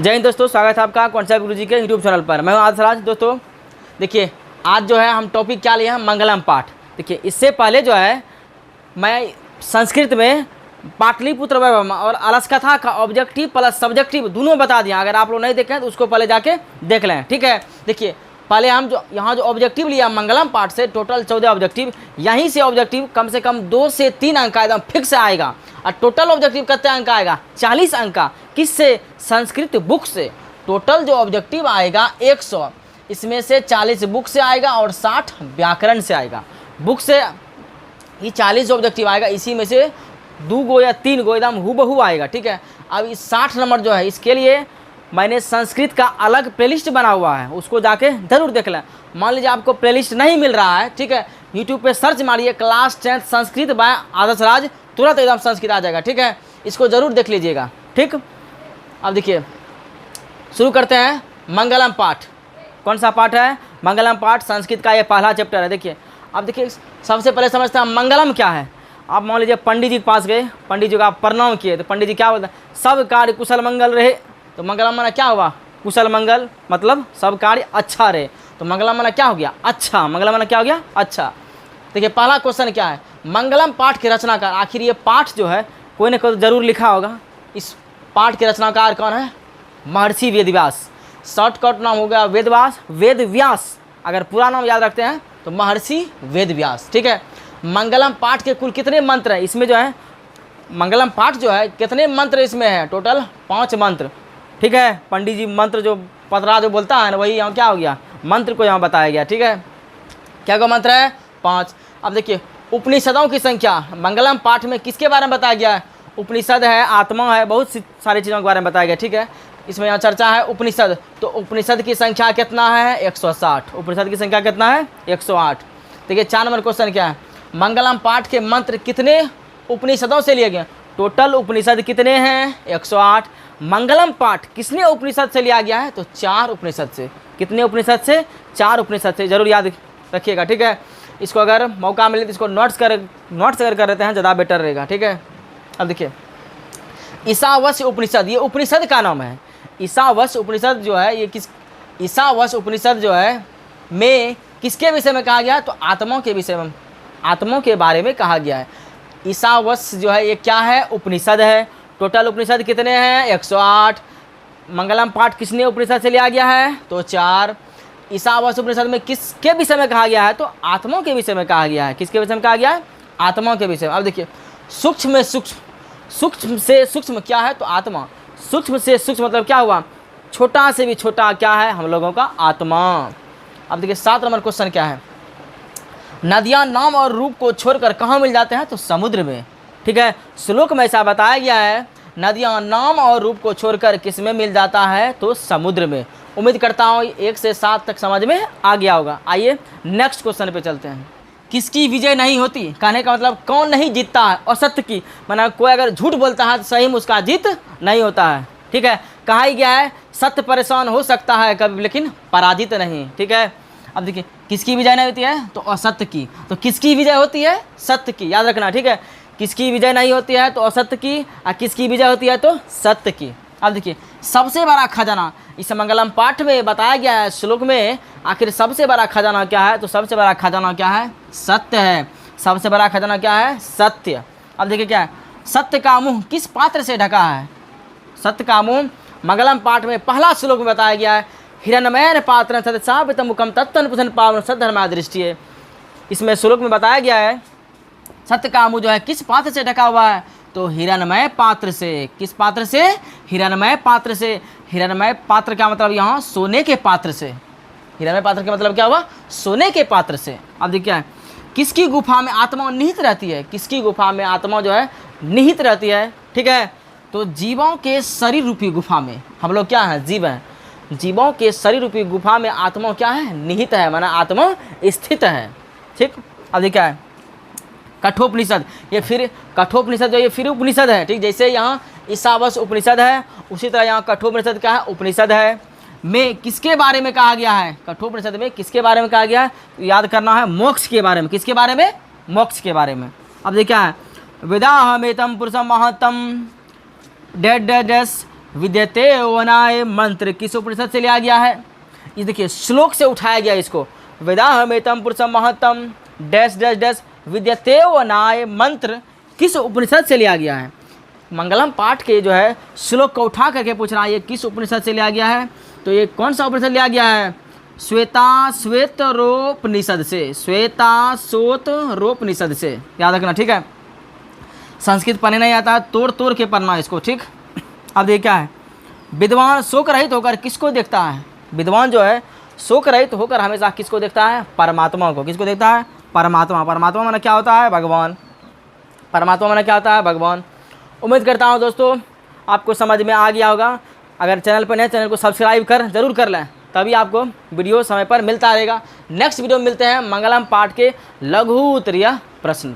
जय हिंद दोस्तों, स्वागत है आपका कॉन्सेप्ट गुरुजी के यूट्यूब चैनल पर। मैं हूं आदर्श। दोस्तों देखिए, आज जो है हम टॉपिक क्या लिए हैं, मंगलम पाठ। देखिए, इससे पहले जो है मैं संस्कृत में पाटलिपुत्र वैभव और अलस कथा का ऑब्जेक्टिव प्लस सब्जेक्टिव दोनों बता दिया। अगर आप लोग नहीं देखें तो उसको पहले जाके देख लें, ठीक है। देखिए, पहले हम जो यहाँ जो ऑब्जेक्टिव लिया मंगलम पाठ से, टोटल 14 ऑब्जेक्टिव, यहीं से ऑब्जेक्टिव कम से कम 2 से 3 अंक का एकदम फिक्स आएगा। और टोटल ऑब्जेक्टिव कितने अंक का आएगा? 40 अंक का। किससे? संस्कृत बुक से। टोटल जो ऑब्जेक्टिव आएगा 100, इसमें से 40 बुक से आएगा और 60 व्याकरण से आएगा। बुक से ये 40 ऑब्जेक्टिव आएगा, इसी में से 2 गो या 3 गो एकदम हूबहू आएगा, ठीक है। अब इस 60 नंबर जो है, इसके लिए मैंने संस्कृत का अलग प्लेलिस्ट बना हुआ है, उसको जाके ज़रूर देख लें। मान लीजिए आपको प्लेलिस्ट नहीं मिल रहा है, ठीक है, यूट्यूब पे सर्च मारिए क्लास 10 संस्कृत बाय आदर्श राज, तुरंत एकदम संस्कृत आ जाएगा, ठीक है। इसको ज़रूर देख लीजिएगा, ठीक। अब देखिए, शुरू करते हैं मंगलम पाठ। कौन सा पाठ है? मंगलम पाठ, संस्कृत का ये पहला चैप्टर है। देखिए, अब देखिए, सबसे पहले समझते हैं मंगलम क्या है। आप मान लीजिए पंडित जी के पास गए, पंडित जी का आप प्रणाम किए, तो पंडित जी क्या बोलते हैं? सब कार्य कुशल मंगल रहे। तो मंगलम माना क्या हुआ? कुशल मंगल, मतलब सब कार्य अच्छा रहे। तो मंगलम माना क्या हो गया? अच्छा। मंगलम माना क्या हो गया? अच्छा। देखिए, पहला क्वेश्चन क्या है? मंगलम पाठ के रचनाकार, आखिर ये पाठ जो है कोई ना कोई जरूर लिखा होगा। इस पाठ के रचनाकार कौन है? महर्षि वेदव्यास। शॉर्टकट नाम हो गया वेदव्यास। अगर पूरा नाम याद रखते हैं तो महर्षि वेदव्यास, ठीक है। मंगलम पाठ के कुल कितने मंत्र हैं? इसमें जो है मंगलम पाठ जो है कितने मंत्र इसमें है? टोटल 5 मंत्र, ठीक है। पंडित जी मंत्र जो पतरा जो बोलता है ना, वही यहाँ क्या हो गया? मंत्र को यहाँ बताया गया, ठीक है। क्या को मंत्र है? 5। अब देखिए, उपनिषदों की संख्या मंगलम पाठ में किसके बारे में बताया गया है? उपनिषद है, आत्मा है, बहुत सी सारी चीज़ों के बारे में बताया गया, ठीक है। इसमें यहाँ चर्चा है उपनिषद। तो उपनिषद की संख्या कितना है? 160। उपनिषद की संख्या कितना है? 108। देखिए, 4 नंबर क्वेश्चन क्या है? मंगलम पाठ के मंत्र कितने उपनिषदों से लिए गए? टोटल उपनिषद कितने हैं? 108। मंगलम पाठ किसने उपनिषद से लिया गया है? तो 4 उपनिषद से। कितने उपनिषद से? 4 उपनिषद से। जरूर याद रखिएगा, ठीक है। इसको अगर मौका मिले तो इसको नोट्स अगर कर लेते हैं ज़्यादा बेटर रहेगा, ठीक है। अब देखिए, ईशावास्य उपनिषद, ये उपनिषद का नाम है। ईशावास्य उपनिषद जो है, ये ईशावास्य उपनिषद जो है में किसके विषय में कहा गया है? तो आत्माओं के विषय में, आत्माओं के बारे में कहा गया है। ईशावास्य जो है ये क्या है? उपनिषद है। टोटल उपनिषद कितने हैं? 108। मंगलम पाठ किसने उपनिषद से लिया गया है? तो 4। ईशावास्य उपनिषद में किसके विषय में कहा गया है? तो आत्माओं के विषय में कहा गया है। किसके विषय में कहा गया है? आत्माओं के विषय में। अब देखिए, सूक्ष्म में सूक्ष्म, सूक्ष्म से सूक्ष्म क्या है? तो आत्मा। सूक्ष्म से सूक्ष्म मतलब क्या हुआ? छोटा से भी छोटा क्या है? हम लोगों का आत्मा। अब देखिए, 7 नंबर क्वेश्चन क्या है? नदियाँ नाम और रूप को छोड़कर कहाँ मिल जाते हैं? तो समुद्र में, ठीक है। श्लोक में ऐसा बताया गया है, नदियाँ नाम और रूप को छोड़कर किस में मिल जाता है? तो समुद्र में। उम्मीद करता हूँ 1 से 7 तक समझ में आ गया होगा। आइए नेक्स्ट क्वेश्चन पे चलते हैं। किसकी विजय नहीं होती? कहने का मतलब कौन नहीं जीतता है? असत्य की, माना कोई अगर झूठ बोलता है तो सही में उसका जीत नहीं होता है, ठीक है। कहा ही गया है, सत्य परेशान हो सकता है कभी लेकिन पराजित नहीं, ठीक है। अब देखिए, किसकी विजय नहीं होती है? तो असत्य की। तो किसकी विजय होती है? सत्य की, याद रखना, ठीक है। किसकी विजय नहीं होती है? तो असत्य की। और किसकी विजय होती है? तो सत्य की। अब देखिए, सबसे बड़ा खजाना इस मंगलम पाठ में बताया गया है श्लोक में। आखिर सबसे बड़ा खजाना क्या है? तो सबसे बड़ा खजाना क्या है? सत्य है। सबसे बड़ा खजाना क्या है? सत्य। अब देखिए क्या है? सत्य का मुंह किस पात्र से ढका है? सत्य का मुंह मंगलम पाठ में पहला श्लोक में बताया गया है, हिरण्मय पात्र सत्सापित मुखम तत्तन पुसन पावन सद्धर्मा दृष्टि। इसमें श्लोक में बताया गया है, सत्य का मुंह जो है किस पात्र से ढका हुआ है? तो हिरण्मय पात्र से। किस पात्र से? हिरण्मय पात्र से। हिरण्मय पात्र का मतलब यहाँ सोने के पात्र से। हिरण्मय पात्र का मतलब क्या हुआ? सोने के पात्र से। अब देखिए क्या है? किसकी गुफा में आत्मा निहित रहती है? किसकी गुफा में आत्मा जो है निहित रहती है, ठीक है। तो जीवों के शरीर रूपी गुफा में हम लोग क्या है? जीव हैं। जीवों के शरीर रूपी गुफा में आत्मा क्या है? निहित है, माना आत्मा स्थित है, ठीक। अब देखिए क्या है? कठोपनिषद, ये फिर कठोपनिषद जो ये फिर उपनिषद है, ठीक। जैसे यहाँ ईशावास्य उपनिषद है, उसी तरह यहाँ कठोपनिषद क्या है? उपनिषद है। में किसके बारे में कहा गया है? कठोपनिषद में किसके बारे में कहा गया है? तो याद करना है, मोक्ष के बारे में। किसके बारे में? मोक्ष के बारे में। अब देखिए क्या है? वेदाहमेतम पुरुषम महतम डेड विद्यते वनाय मंत्र किस उपनिषद से लिया गया है? ये देखिए श्लोक से उठाया गया इसको। वेदाहमेतम पुरुषम महत्तम डैश डैश डैश विद्यते वनाय मंत्र किस उपनिषद से लिया गया है? मंगलम पाठ के जो है श्लोक को उठा करके पूछ रहा है ये किस उपनिषद से लिया गया है? तो ये कौन सा उपनिषद लिया गया है? श्वेताश्वेतरोपनिषद से, श्वेताश्वेतरोपनिषद से याद रखना, ठीक है। संस्कृत पढ़ने नहीं आता तोड़ तोड़ के पढ़ना इसको, ठीक। अब देखिए क्या है, विद्वान शोक रहित होकर किसको देखता है? विद्वान जो है शोक रहित होकर हमेशा किसको देखता है? परमात्मा को। किसको देखता है? परमात्मा। परमात्मा माना क्या होता है? भगवान। परमात्मा माना क्या होता है? भगवान। उम्मीद करता हूँ दोस्तों आपको समझ में आ गया होगा। अगर चैनल पर नए, चैनल को सब्सक्राइब जरूर कर लें, तभी आपको वीडियो समय पर मिलता रहेगा। नेक्स्ट वीडियो में मिलते हैं मंगलम पाठ के लघु उत्तरीय प्रश्न।